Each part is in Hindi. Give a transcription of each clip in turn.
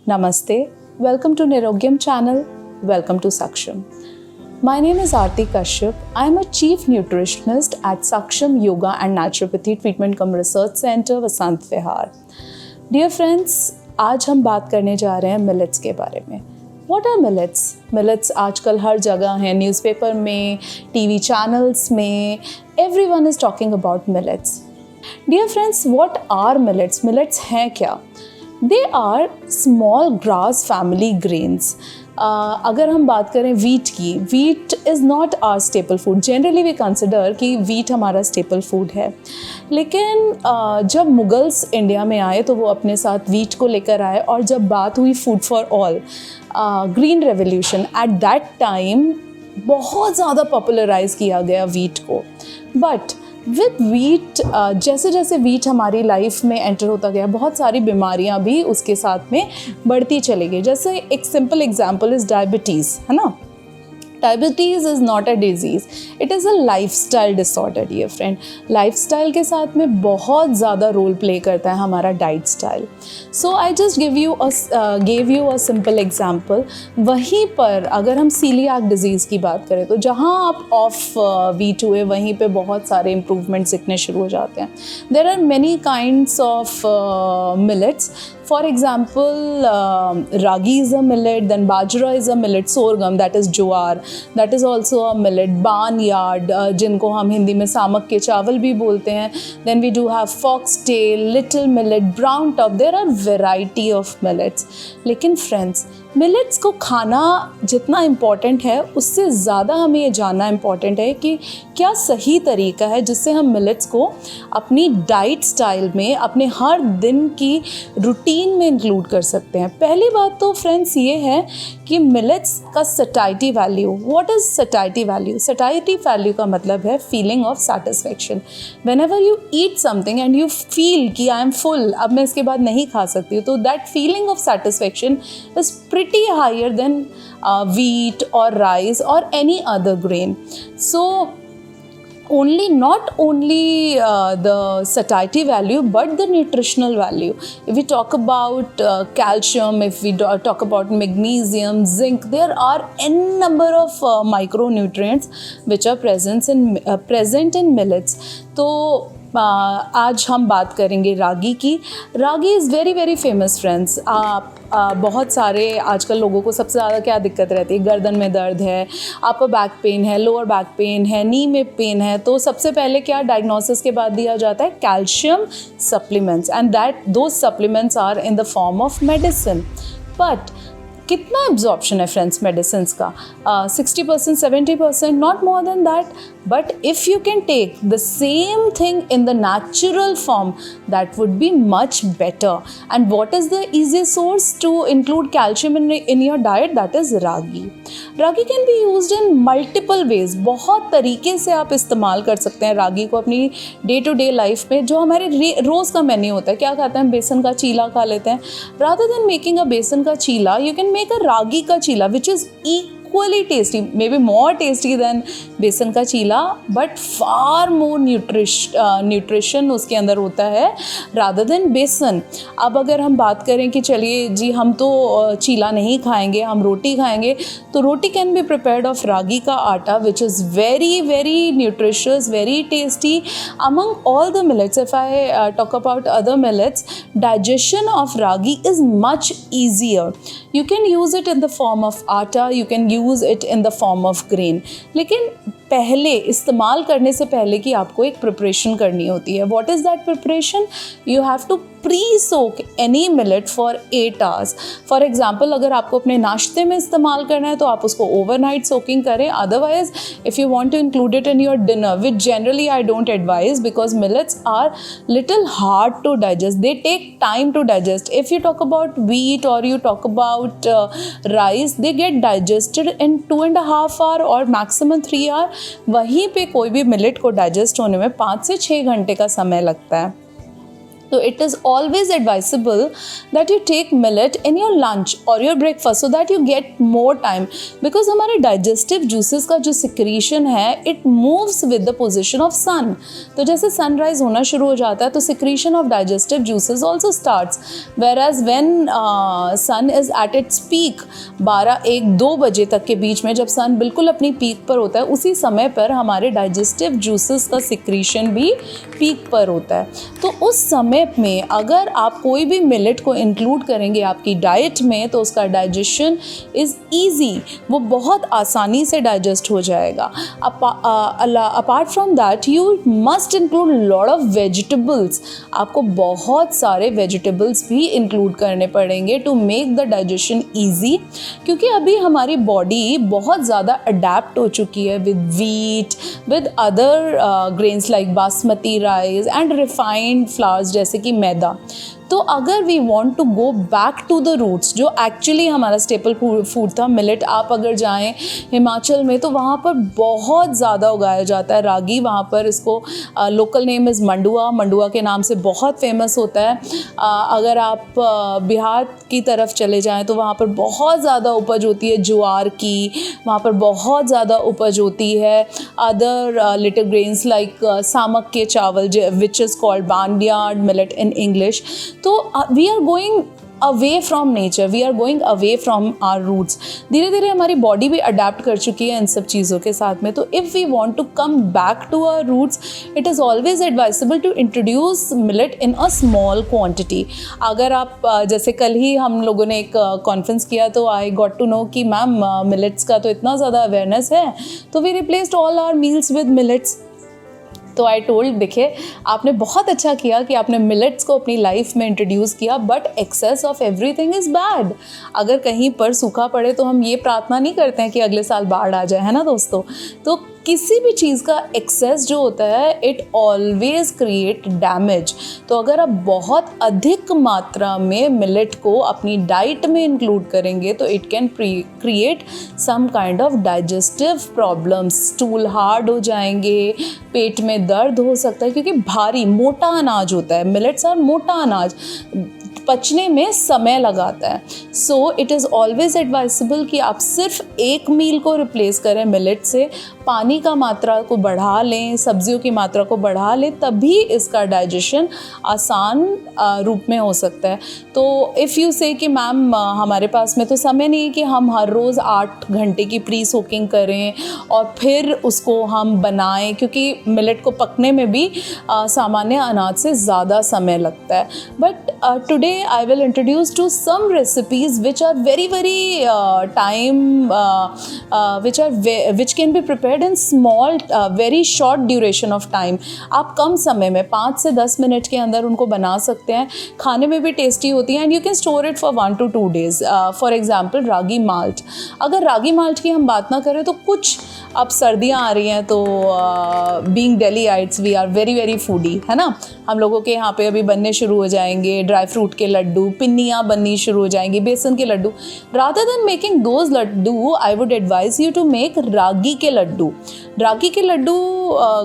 Namaste, welcome to Nirogyam channel, welcome to Saksham. My name is Aarti Kashyap. I am a chief nutritionist at Saksham Yoga and Naturopathy Treatment Cum Research Center, Vasant Vihar. Dear friends, आज हम बात करने जा रहे हैं मिलेट्स के बारे में. What are millets? Millets आजकल हर जगह हैं, न्यूज़पेपर में, टीवी चैनल्स में, everyone is talking about millets. Dear friends, what are millets? Millets हैं क्या? They are small grass family grains. अगर हम बात करें वीट की, wheat is not our staple food. Generally we consider कि वीट हमारा स्टेपल फूड है, लेकिन जब मुगल्स इंडिया में आए तो वो अपने साथ वीट को लेकर आए. और जब बात हुई food for all, green revolution, at that time बहुत ज़्यादा पॉपुलराइज किया गया वीट को. बट विद वीट, जैसे जैसे वीट हमारी लाइफ में एंटर होता गया, बहुत सारी बीमारियां भी उसके साथ में बढ़ती चली गई. जैसे एक सिंपल एग्जांपल इज़ डायबिटीज़, है ना. Diabetes is not a disease, it is a lifestyle disorder. Dear friend, lifestyle के साथ में बहुत ज़्यादा रोल प्ले करता है हमारा diet style. So I just give you a simple example. वहीं पर अगर हम सीलियाक डिजीज़ की बात करें तो जहाँ आप ऑफ वीट हुए वहीं पे बहुत सारे इम्प्रूवमेंट्स दिखने शुरू हो जाते हैं. There are many kinds of millets. For example, ragi is a millet, then bajra is a millet, sorghum that is jowar, that is also a millet, barnyard जिनको हम हिंदी में सामक के चावल भी बोलते हैं. Then we do have foxtail, little millet, brown top. There are variety of millets. लेकिन friends, मिलेट्स को खाना जितना इम्पॉर्टेंट है उससे ज़्यादा हमें ये जानना इम्पॉर्टेंट है कि क्या सही तरीका है जिससे हम मिलेट्स को अपनी डाइट स्टाइल में, अपने हर दिन की रूटीन में इंक्लूड कर सकते हैं. पहली बात तो फ्रेंड्स ये है कि मिलेट्स का satiety value. What is satiety value? Satiety value का मतलब है feeling of satisfaction. Whenever you eat something and you feel कि आई एम फुल, अब मैं इसके बाद नहीं खा सकती हूँ, तो that feeling of satisfaction is pretty higher than wheat or rice or any other grain. So not only the satiety value but the nutritional value. If we talk about calcium, if we talk about magnesium, zinc, there are n number of micronutrients which are present in millets. तो आज हम बात करेंगे रागी की. Ragi is very very famous friends. बहुत सारे आजकल लोगों को सबसे ज़्यादा क्या दिक्कत रहती है? गर्दन में दर्द है, अपर बैक पेन है, लोअर बैक पेन है, नी में पेन है. तो सबसे पहले क्या डायग्नोसिस के बाद दिया जाता है? Calcium supplements, and that those supplements are in the form of medicine. But कितना एब्जॉर्प्शन है फ्रेंड्स मेडिसिन का? 60%, 70%, not more than that. But if you can take the same thing in the natural form, that would be much better. And what is the easiest source to include calcium in your diet? That is ragi. Ragi can be used in multiple ways. बहुत तरीके से आप इस्तेमाल कर सकते हैं रागी को अपनी डे टू डे लाइफ में. जो हमारे रोज़ का मेन्यू होता है, क्या खाते हैं? बेसन का चीला खा लेते हैं. Rather than making a besan का cheela, you can make a ragi ka chila which is equally tasty, maybe more tasty than बेसन का चीला, but far more nutrition उसके अंदर होता है rather than बेसन. अब अगर हम बात करें कि चलिए जी हम तो चीला नहीं खाएंगे, हम रोटी खाएंगे, तो रोटी कैन बी prepared of रागी का आटा which is very very nutritious, very tasty. Among all the millets, if I talk about other millets, digestion of ragi is much easier. You can use it in the form of आटा, you can use it in the form of grain. लेकिन पहले इस्तेमाल करने से पहले कि आपको एक प्रिपरेशन करनी होती है. What is that preparation? You have to pre soak any millet for 8 hours. For example, अगर आपको अपने नाश्ते में इस्तेमाल करना है तो आप उसको ओवरनाइट सोकिंग करें. Otherwise if you want to include it in your dinner, which generally I don't advise because millets are little hard to digest. They take time to digest. If you talk about wheat or you talk about rice, they get digested in 2.5 hours और maximum 3 hours. वहीं पे कोई भी मिलेट को डाइजेस्ट होने में 5 से 6 घंटे का समय लगता है. So it is always advisable that you take millet in your lunch or your breakfast so that you get more time, because हमारे digestive juices का जो secretion है it moves with the position of sun. तो जैसे sunrise होना शुरू हो जाता है तो secretion of digestive juices also starts, whereas when sun is at its peak 12-1-2 बजे तक के बीच में, जब sun बिल्कुल अपनी peak पर होता है, उसी समय पर हमारे digestive juices का secretion भी peak पर होता है. तो उस समय में अगर आप कोई भी मिलेट को इंक्लूड करेंगे आपकी डाइट में तो उसका डाइजेशन इज़ ईजी, वो बहुत आसानी से डाइजेस्ट हो जाएगा. Apart from that you must include lot of vegetables. आपको बहुत सारे वेजिटेबल्स भी इंक्लूड करने पड़ेंगे to make the digestion easy, क्योंकि अभी हमारी बॉडी बहुत ज़्यादा अडेप्ट हो चुकी है with wheat, with other grains like basmati rice and refined flours जैसे कि मैदा. तो अगर we want to go back to the roots, जो एक्चुअली हमारा स्टेपल फूड था मिलेट, आप अगर जाएं हिमाचल में तो वहाँ पर बहुत ज़्यादा उगाया जाता है रागी. वहाँ पर इसको लोकल नेम इज़ मंडुआ, मंडुआ के नाम से बहुत फेमस होता है. अगर आप बिहार की तरफ चले जाएं तो वहाँ पर बहुत ज़्यादा उपज होती है ज्वार की, वहाँ पर बहुत ज़्यादा उपज होती है अदर लिटिल ग्रेन्स लाइक सामक के चावल which is called barnyard millet in English. तो we are going away from nature, we are going away from our roots. धीरे धीरे हमारी बॉडी भी अडेप्ट कर चुकी है इन सब चीज़ों के साथ में. तो if we want to come back to our roots it is always advisable to introduce millet in a small quantity. अगर आप जैसे कल ही हम लोगों ने एक कॉन्फ्रेंस किया तो आई गॉट टू नो कि मैम मिलेट्स का तो इतना ज़्यादा अवेयरनेस है, तो we replaced all our meals with millets. तो आई टोल्ड, देखिए आपने बहुत अच्छा किया कि आपने मिलेट्स को अपनी लाइफ में इंट्रोड्यूस किया, but excess of everything is bad. अगर कहीं पर सूखा पड़े तो हम ये प्रार्थना नहीं करते हैं कि अगले साल बाढ़ आ जाए, है ना दोस्तों. तो किसी भी चीज़ का एक्सेस जो होता है इट ऑलवेज क्रिएट डैमेज. तो अगर आप बहुत अधिक मात्रा में मिलेट को अपनी डाइट में इंक्लूड करेंगे तो it can create some kind of digestive problems. Stool hard हो जाएंगे, पेट में दर्द हो सकता है, क्योंकि भारी मोटा अनाज होता है. मिलेट्स आर मोटा अनाज, पचने में समय लगाता है. So it is always advisable कि आप सिर्फ एक मील को रिप्लेस करें मिलेट से, पानी का मात्रा को बढ़ा लें, सब्जियों की मात्रा को बढ़ा लें, तभी इसका डाइजेशन आसान रूप में हो सकता है. तो इफ़ यू से कि मैम हमारे पास में तो समय नहीं है कि हम हर रोज़ 8 घंटे की प्री सोकिंग करें और फिर उसको हम बनाएं, क्योंकि मिलेट को पकने में भी सामान्य अनाज से ज़्यादा समय लगता है. But today I will introduce to some recipes which are very which can be prepared in small very short duration of time. आप कम समय में 5 से 10 मिनट के अंदर उनको बना सकते हैं, खाने में भी टेस्टी होती हैं, and you can store it for 1 to 2 days. For example ragi malt. अगर रागी माल्ट की हम बात ना करें तो कुछ अब सर्दियाँ आ रही हैं तो being Delhiites we are very foodie, है ना. हम लोगों के यहाँ पे अभी बनने शुरू हो जाएंगे ड्राई फ्रूट के लड्डू, पिन्नियाँ बननी शुरू हो जाएंगी, बेसन के laddoo. Rather than making those laddoo I would advice you to make ragi के लड्डू. रागी के लड्डू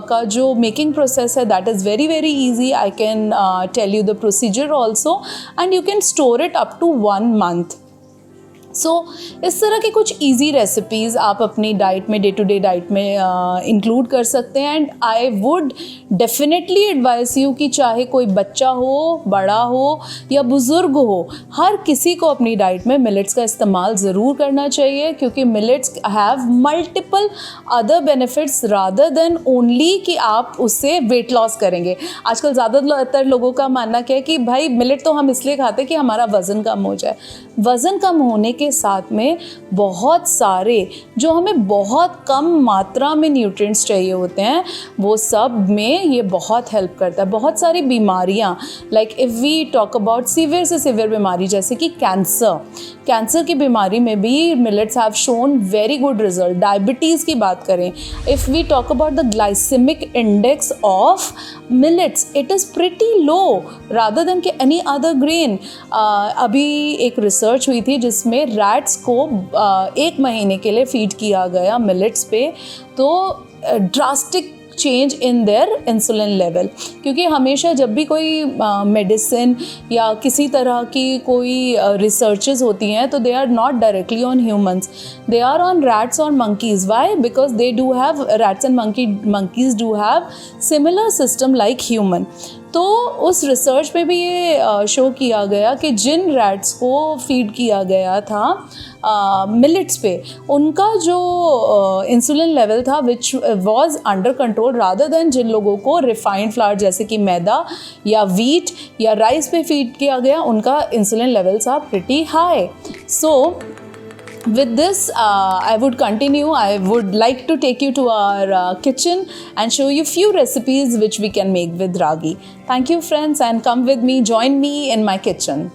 का जो मेकिंग प्रोसेस है that is very easy. I can tell you the procedure also and you can store it up to 1 month. So इस तरह की कुछ इजी रेसिपीज़ आप अपनी डाइट में, डे टू डे डाइट में इंक्लूड कर सकते हैं. And I would definitely advice you कि चाहे कोई बच्चा हो, बड़ा हो या बुज़ुर्ग हो, हर किसी को अपनी डाइट में मिलेट्स का इस्तेमाल ज़रूर करना चाहिए, क्योंकि millets have multiple other benefits rather than only कि आप उससे वेट लॉस करेंगे. आजकल ज़्यादातर लोगों का मानना क्या है कि भाई मिलेट तो हम इसलिए खाते हैं कि हमारा वज़न कम हो जाए. वज़न कम होने के साथ में बहुत सारे जो हमें बहुत कम मात्रा में न्यूट्रिएंट्स चाहिए होते हैं वो सब में ये बहुत हेल्प करता है. बहुत सारी बीमारियाँ like if we talk about severe से सीवियर बीमारी जैसे कि कैंसर की बीमारी में भी millets have shown very good result. Diabetes की बात करें, if we talk about the glycemic index of millets it is pretty low rather than के एनी अदर ग्रेन. अभी एक रिसर्च हुई थी जिसमें रैट्स को 1 महीने के लिए फीड किया गया मिलेट्स पे, तो drastic change in their insulin level. क्योंकि हमेशा जब भी कोई मेडिसिन या किसी तरह की कोई रिसर्चेज होती हैं तो they are not directly on humans, they are on rats और monkeys. Why? Because they do have, rats and monkeys do have similar system like human. तो उस रिसर्च में भी ये शो किया गया कि जिन रैट्स को फीड किया गया था मिलेट्स पे, उनका जो इंसुलिन लेवल था which was under control rather than जिन लोगों को रिफाइंड फ्लावर जैसे कि मैदा या वीट या राइस पे फीड किया गया, उनका insulin levels are pretty high. So with this, I would continue. I would like to take you to our kitchen and show you few recipes which we can make with ragi. Thank you friends, and come with me, join me in my kitchen.